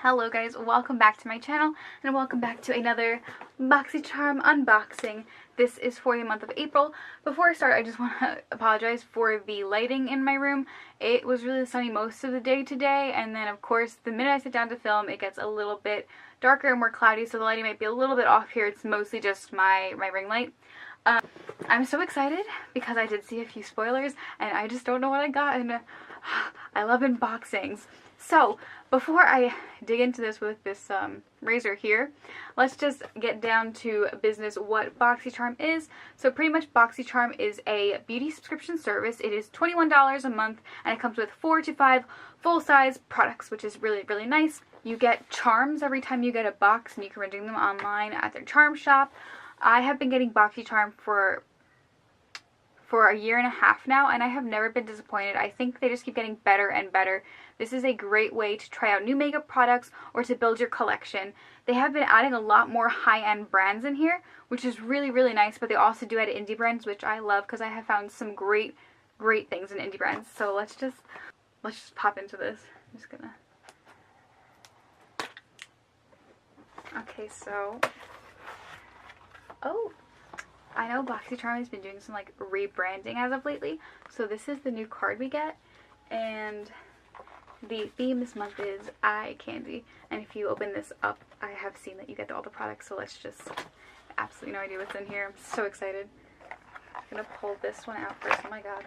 Hello guys, welcome back to my channel and welcome back to another Boxycharm unboxing. This is for the month of April. Before I start, I just want to apologize for the lighting in my room. It was really sunny most of the day today, and then of course the minute I sit down to film it gets a little bit darker and more cloudy, so the lighting might be a little bit off here. It's mostly just my ring light. I'm so excited because I did see a few spoilers and I just don't know what I got, and I love unboxings. So before I dig into this with this razor here, let's just get down to business what Boxycharm is. So pretty much Boxycharm is a beauty subscription service. It is $21 a month and it comes with 4 to 5 full-size products, which is really, really nice. You get charms every time you get a box and you can redeem them online at their charm shop. I have been getting Boxycharm for a year and a half now, and I have never been disappointed. I think they just keep getting better and better. This is a great way to try out new makeup products or to build your collection. They have been adding a lot more high-end brands in here, which is really, really nice, but they also do add indie brands, which I love because I have found some great things in indie brands. So let's just pop into this. I'm just gonna... Okay, so... Oh! I know Boxycharm has been doing some like rebranding as of lately, so this is the new card we get, and the theme this month is eye candy. And if you open this up, I have seen that you get all the products, so let's just, absolutely no idea what's in here. I'm so excited. I'm gonna pull this one out first. Oh my god.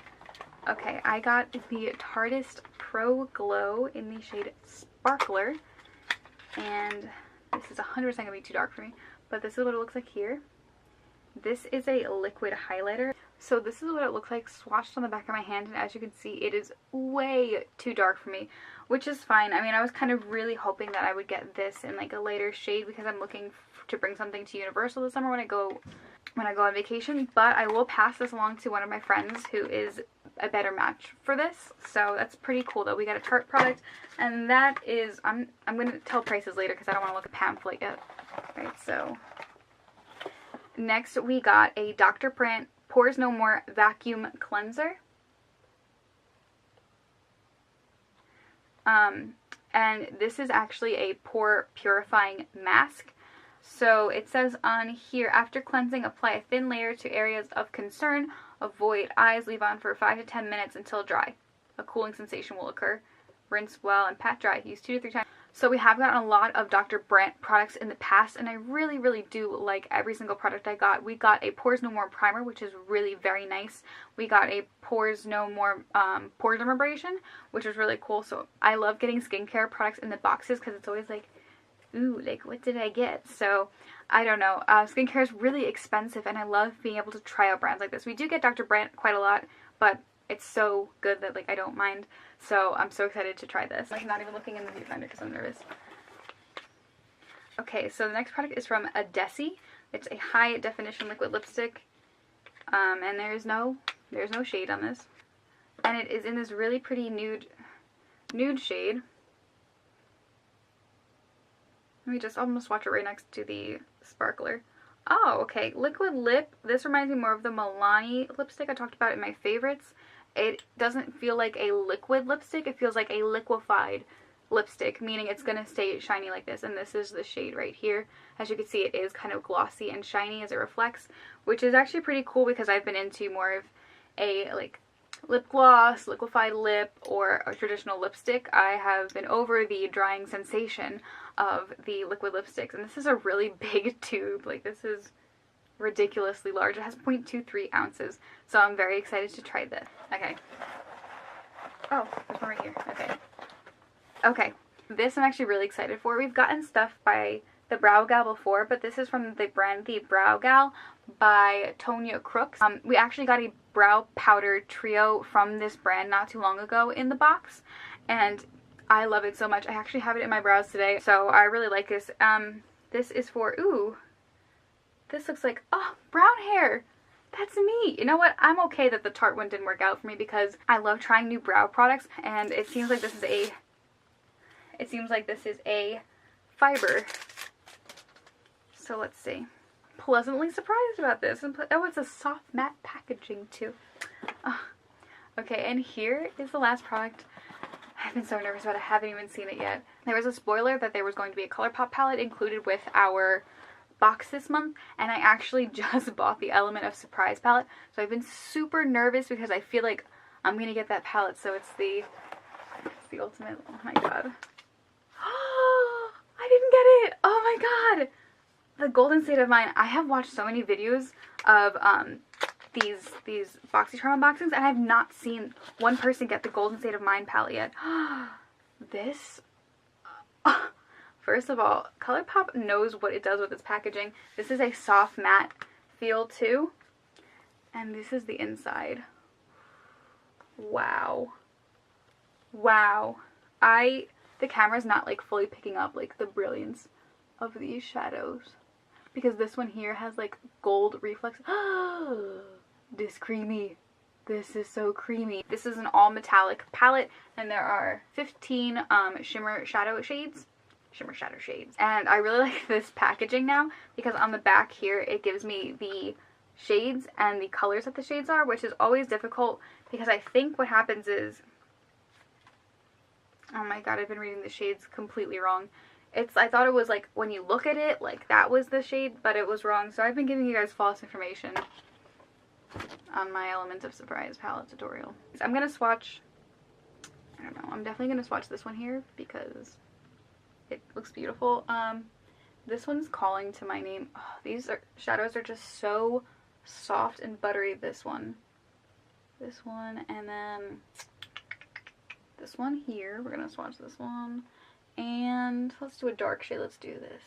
Okay, I got the Tarteist Pro Glow in the shade Sparkler, and this is 100% gonna be too dark for me, but this is what it looks like here. This is a liquid highlighter. So this is what it looks like swatched on the back of my hand, and as you can see it is way too dark for me, which is fine. I mean, I was kind of really hoping that I would get this in like a lighter shade because I'm looking to bring something to Universal this summer when I go on vacation, but I will pass this along to one of my friends who is a better match for this. So that's pretty cool that we got a Tarte product, and that is, I'm going to tell prices later because I don't want to look at pamphlet yet. Right, so... Next, we got a Dr. Brandt Pores No More Vacuum Cleanser. And this is actually a pore purifying mask. So it says on here, after cleansing, apply a thin layer to areas of concern. Avoid eyes. Leave on for 5 to 10 minutes until dry. A cooling sensation will occur. Rinse well and pat dry. Use 2 to 3 times. So we have gotten a lot of Dr. Brandt products in the past, and I really, really do like every single product I got. We got a Pores No More primer, which is really very nice. We got a Pores No More pore dermabrasion, which was really cool. So I love getting skincare products in the boxes because it's always like, ooh, like what did I get? So I don't know. Skincare is really expensive, and I love being able to try out brands like this. We do get Dr. Brandt quite a lot, but it's so good that like I don't mind. So I'm so excited to try this. I'm not even looking in the viewfinder because I'm nervous. Okay, so the next product is from Adesi. It's a high definition liquid lipstick, and there's no shade on this, and it is in this really pretty nude shade. Let me just almost watch it right next to the sparkler. Oh, okay, liquid lip. This reminds me more of the Milani lipstick I talked about in my favorites. It doesn't feel like a liquid lipstick, it feels like a liquefied lipstick, meaning it's going to stay shiny like this, and this is the shade right here. As you can see, it is kind of glossy and shiny as it reflects, which is actually pretty cool because I've been into more of a like lip gloss, liquefied lip, or a traditional lipstick. I have been over the drying sensation of the liquid lipsticks, and this is a really big tube. Like, this is ridiculously large. It has 0.23 ounces, so I'm very excited to try this. Okay. Oh, there's one right here. Okay, this I'm actually really excited for. We've gotten stuff by the Brow Gal before, but this is from the brand The Brow Gal by Tonya Crooks. We actually got a brow powder trio from this brand not too long ago in the box, and I love it so much. I actually have it in my brows today, so I really like this. This is for, ooh, this looks like, oh, brown hair. That's me. You know what? I'm okay that the Tarte one didn't work out for me because I love trying new brow products, and it seems like this is a fiber. So let's see. Pleasantly surprised about this. Oh, it's a soft matte packaging too. Oh. Okay, and here is the last product. I've been so nervous about it. I haven't even seen it yet. there was a spoiler that there was going to be a ColourPop palette included with our box this month, and I actually just bought the Element of Surprise palette, so I've been super nervous because I feel like I'm gonna get that palette. So it's the ultimate. Oh my god. I didn't get it. Oh my god. The Golden State of Mind. I have watched so many videos of these Boxycharm unboxings, and I have not seen one person get the Golden State of Mind palette yet. This, first of all, ColourPop knows what it does with its packaging. This is a soft matte feel too, and this is the inside. Wow. Wow. The camera's not like fully picking up like the brilliance of these shadows, because this one here has like gold reflex. This creamy. This is so creamy. This is an all metallic palette, and there are 15 shimmer shadow shades. And I really like this packaging now, because on the back here it gives me the shades and the colors that the shades are, which is always difficult because I think what happens is, oh my god, I've been reading the shades completely wrong. I thought it was like when you look at it, like that was the shade, but it was wrong. So I've been giving you guys false information on my Element of Surprise palette tutorial. I'm gonna swatch, I don't know, I'm definitely gonna swatch this one here because it looks beautiful. This one's calling to my name. Oh, these shadows are just so soft and buttery. This one, and then this one here. We're gonna swatch this one, and let's do a dark shade. Let's do this.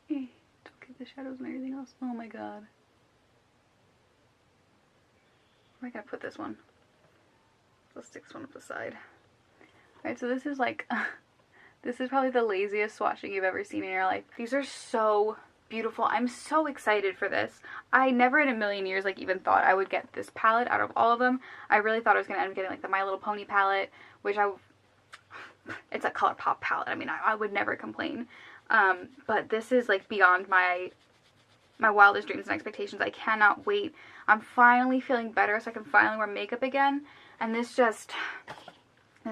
Don't get the shadows and everything else. Oh my god. Where am I gonna put this one? Let's stick this one up the side. Alright, so this is like, this is probably the laziest swatching you've ever seen in your life. These are so beautiful. I'm so excited for this. I never in a million years like even thought I would get this palette out of all of them. I really thought I was gonna end up getting like the My Little Pony palette, which it's a ColourPop palette. I mean, I would never complain. But this is like beyond my wildest dreams and expectations. I cannot wait. I'm finally feeling better, so I can finally wear makeup again, and this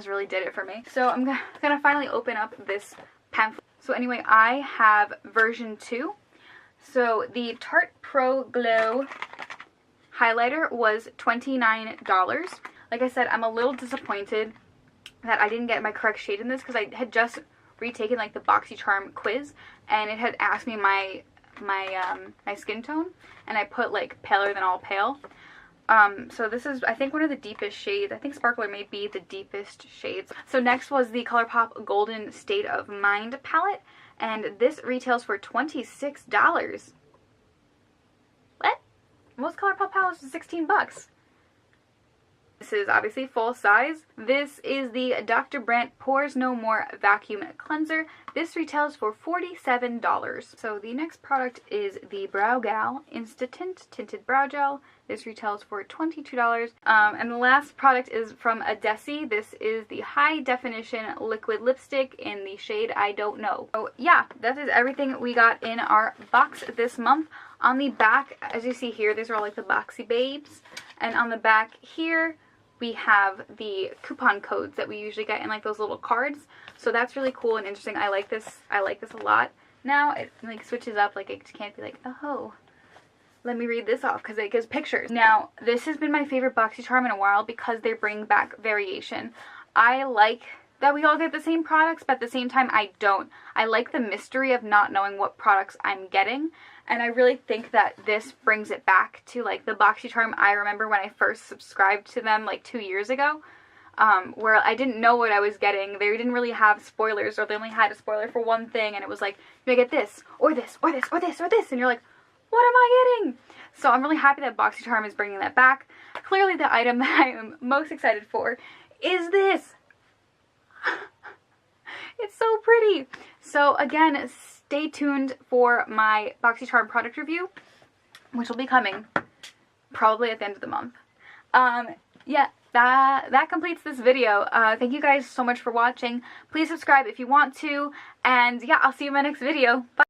really did it for me. So I'm gonna finally open up this pamphlet. So anyway, I have version 2. So the Tarte Pro Glow highlighter was $29. Like I said, I'm a little disappointed that I didn't get my correct shade in this, because I had just retaken like the Boxycharm quiz, and it had asked me my skin tone, and I put like paler than all pale. So this is, I think, one of the deepest shades. I think Sparkler may be the deepest shades. So next was the ColourPop Golden State of Mind palette, and this retails for $26. What? Most ColourPop palettes are 16 bucks. This is obviously full size. This is the Dr. Brandt Pores No More Vacuum Cleanser. This retails for $47. So the next product is the Brow Gal Insta-Tint Tinted Brow Gel. This retails for $22. And the last product is from Adesi. This is the High Definition Liquid Lipstick in the shade I Don't Know. So yeah, that is everything we got in our box this month. On the back, as you see here, these are all like the boxy babes. And on the back here, we have the coupon codes that we usually get in like those little cards. So that's really cool and interesting. I like this a lot. Now it like switches up, like it can't be like, oh, let me read this off, because it gives pictures. Now this has been my favorite Boxycharm in a while because they bring back variation. I like that we all get the same products, but at the same time I don't. I like the mystery of not knowing what products I'm getting. And I really think that this brings it back to like the Boxycharm I remember when I first subscribed to them like 2 years ago, where I didn't know what I was getting. They didn't really have spoilers, or they only had a spoiler for one thing, and it was like, you get this, or this, or this, or this, or this, and you're like, what am I getting? So I'm really happy that Boxycharm is bringing that back. Clearly the item that I am most excited for is this. It's so pretty. So again, stay tuned for my Boxycharm product review, which will be coming probably at the end of the month. Yeah, that completes this video. Thank you guys so much for watching. Please subscribe if you want to, and yeah, I'll see you in my next video. Bye.